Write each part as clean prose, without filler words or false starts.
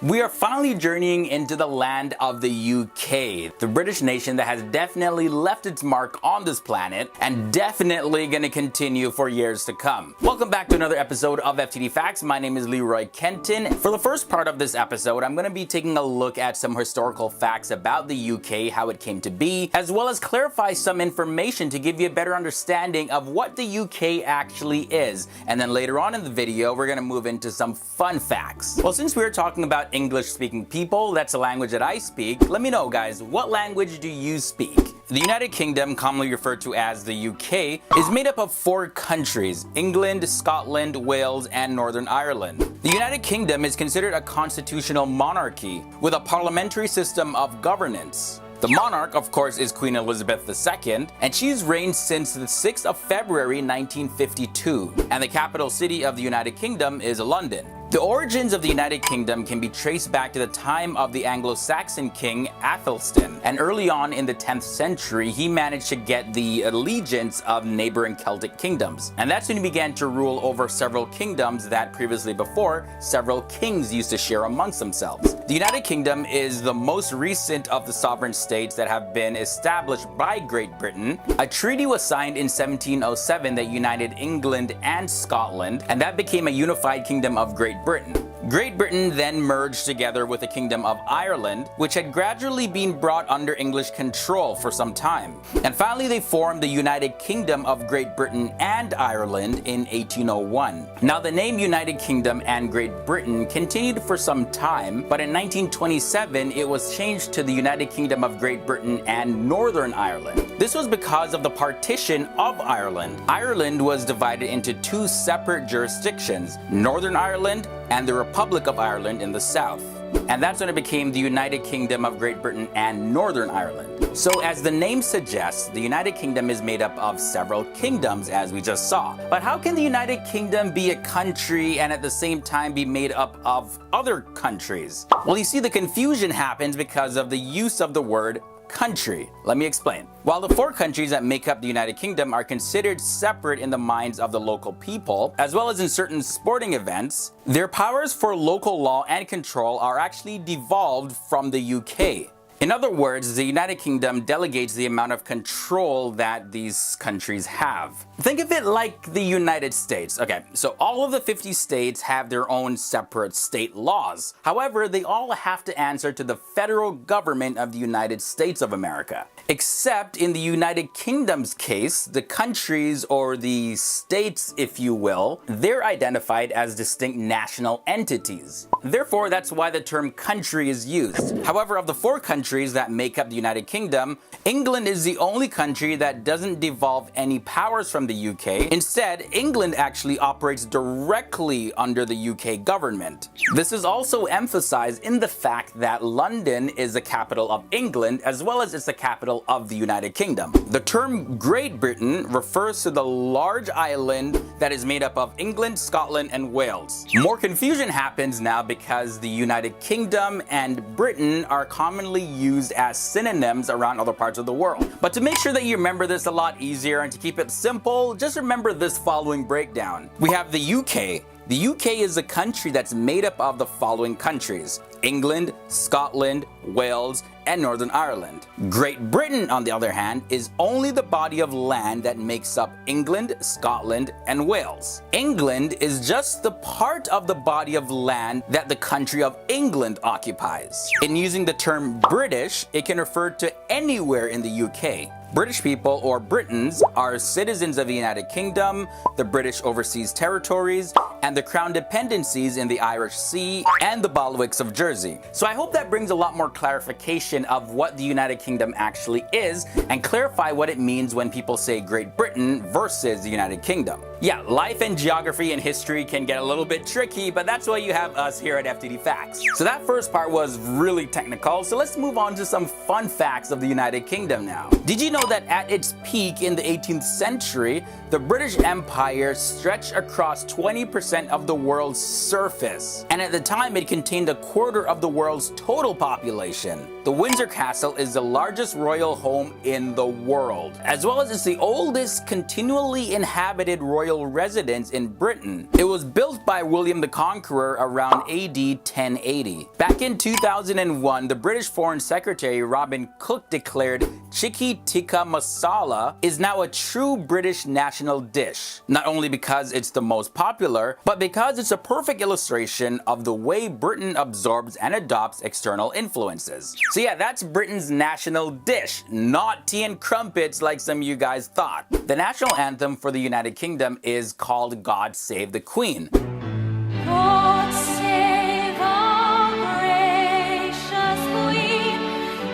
We are finally journeying into the land of the UK, the British nation that has definitely left its mark on this planet and definitely gonna continue for years to come. Welcome back to another episode of FTD Facts. My name is Leroy Kenton. For the first part of this episode, I'm gonna be taking a look at some historical facts about the UK, how it came to be, as well as clarify some information to give you a better understanding of what the UK actually is. And then later on in the video, we're gonna move into some fun facts. Well, since we're talking about English-speaking people, that's a language that I speak, let me know, guys, what language do you speak? The United Kingdom, commonly referred to as the UK, is made up of 4 countries: England, Scotland, Wales, and Northern Ireland. The United Kingdom is considered a constitutional monarchy with a parliamentary system of governance. The monarch, of course, is Queen Elizabeth II, and she's reigned since the 6th of February 1952, and the capital city of the United Kingdom is London. The origins of the United Kingdom can be traced back to the time of the Anglo-Saxon king Athelstan, and early on in the 10th century he managed to get the allegiance of neighboring Celtic kingdoms, and that's when he began to rule over several kingdoms that previously before several kings used to share amongst themselves. The United Kingdom is the most recent of the sovereign states that have been established by Great Britain. A treaty was signed in 1707 that united England and Scotland, and that became a unified kingdom of Great Britain. Great Britain then merged together with the Kingdom of Ireland, which had gradually been brought under English control for some time. And finally they formed the United Kingdom of Great Britain and Ireland in 1801. Now the name United Kingdom and Great Britain continued for some time, but in 1927 it was changed to the United Kingdom of Great Britain and Northern Ireland. This was because of the partition of Ireland. Ireland was divided into 2 separate jurisdictions, Northern Ireland and the Republic of Ireland in the south. And that's when it became the United Kingdom of Great Britain and Northern Ireland. So as the name suggests, the United Kingdom is made up of several kingdoms, as we just saw. But how can the United Kingdom be a country and at the same time be made up of other countries? Well, you see, the confusion happens because of the use of the word country. Let me explain. While the 4 countries that make up the United Kingdom are considered separate in the minds of the local people, as well as in certain sporting events, their powers for local law and control are actually devolved from the UK. In other words, the United Kingdom delegates the amount of control that these countries have. Think of it like the United States. Okay, so all of the 50 states have their own separate state laws. However, they all have to answer to the federal government of the United States of America. Except in the United Kingdom's case, the countries, or the states if you will, they're identified as distinct national entities. Therefore, that's why the term country is used. However, of the 4 countries that make up the United Kingdom, England is the only country that doesn't devolve any powers from the UK. Instead, England actually operates directly under the UK government. This is also emphasized in the fact that London is the capital of England as well as it's the capital of the United Kingdom. The term Great Britain refers to the large island that is made up of England, Scotland, and Wales. More confusion happens now because the United Kingdom and Britain are commonly used as synonyms around other parts of the world. But to make sure that you remember this a lot easier and to keep it simple, just remember this following breakdown. We have the UK. The UK is a country that's made up of the following countries: England, Scotland, Wales, and Northern Ireland. Great Britain, on the other hand, is only the body of land that makes up England, Scotland, and Wales. England is just the part of the body of land that the country of England occupies. In using the term British, it can refer to anywhere in the UK. British people, or Britons, are citizens of the United Kingdom, the British Overseas Territories, and the Crown Dependencies in the Irish Sea and the Bailiwicks of Jersey. So I hope that brings a lot more clarification of what the United Kingdom actually is and clarify what it means when people say Great Britain versus the United Kingdom. Yeah, life and geography and history can get a little bit tricky, but that's why you have us here at FTD Facts. So that first part was really technical, so let's move on to some fun facts of the United Kingdom now. Did you know that at its peak in the 18th century, the British Empire stretched across 20% of the world's surface, and at the time it contained a quarter of the world's total population. The Windsor Castle is the largest royal home in the world, as well as it's the oldest continually inhabited royal royal residence in Britain. It was built by William the Conqueror around AD 1080. Back in 2001, the British Foreign Secretary Robin Cook declared Chicken Tikka Masala is now a true British national dish, not only because it's the most popular, but because it's a perfect illustration of the way Britain absorbs and adopts external influences. So yeah, that's Britain's national dish, not tea and crumpets like some of you guys thought. The national anthem for the United Kingdom is called God Save the Queen. God save our gracious Queen,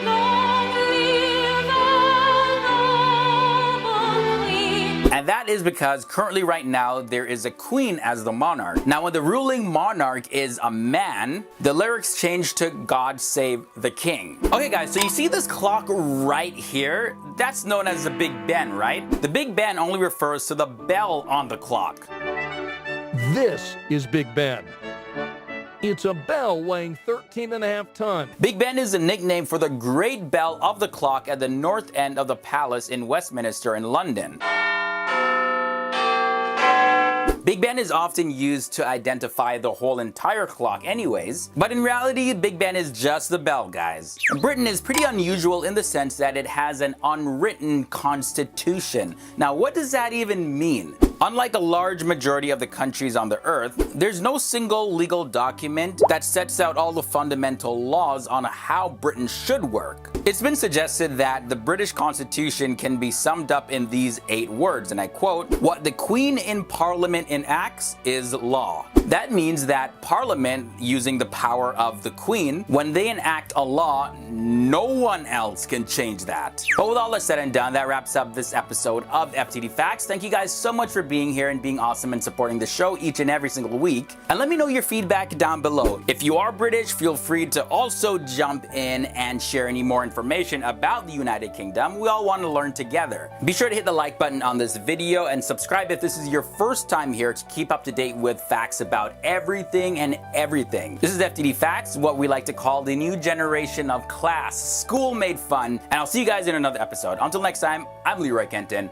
long live our noble Queen. And that is because currently right now there is a queen as the monarch. Now when the ruling monarch is a man, the lyrics change to God Save the King. Okay guys, so you see this clock right here? That's known as the Big Ben, right? The Big Ben only refers to the bell on the clock. This is Big Ben. It's a bell weighing 13.5 tons. Big Ben is a nickname for the great bell of the clock at the north end of the palace in Westminster in London. Big Ben is often used to identify the whole entire clock anyways, but in reality, Big Ben is just the bell, guys. Britain is pretty unusual in the sense that it has an unwritten constitution. Now, what does that even mean? Unlike a large majority of the countries on the earth, there's no single legal document that sets out all the fundamental laws on how Britain should work. It's been suggested that the British Constitution can be summed up in these 8 words, and I quote, "What the Queen in Parliament enacts is law." That means that Parliament, using the power of the Queen, when they enact a law, no one else can change that. But with all that said and done, that wraps up this episode of FTD Facts. Thank you guys so much for being here and being awesome and supporting the show each and every single week. And let me know your feedback down below. If you are British, feel free to also jump in and share any more information about the United Kingdom. We all want to learn together. Be sure to hit the like button on this video and subscribe if this is your first time here to keep up to date with facts about everything and everything. This is FTD Facts, what we like to call the new generation of class, school made fun, and I'll see you guys in another episode. Until next time, I'm Leroy Kenton.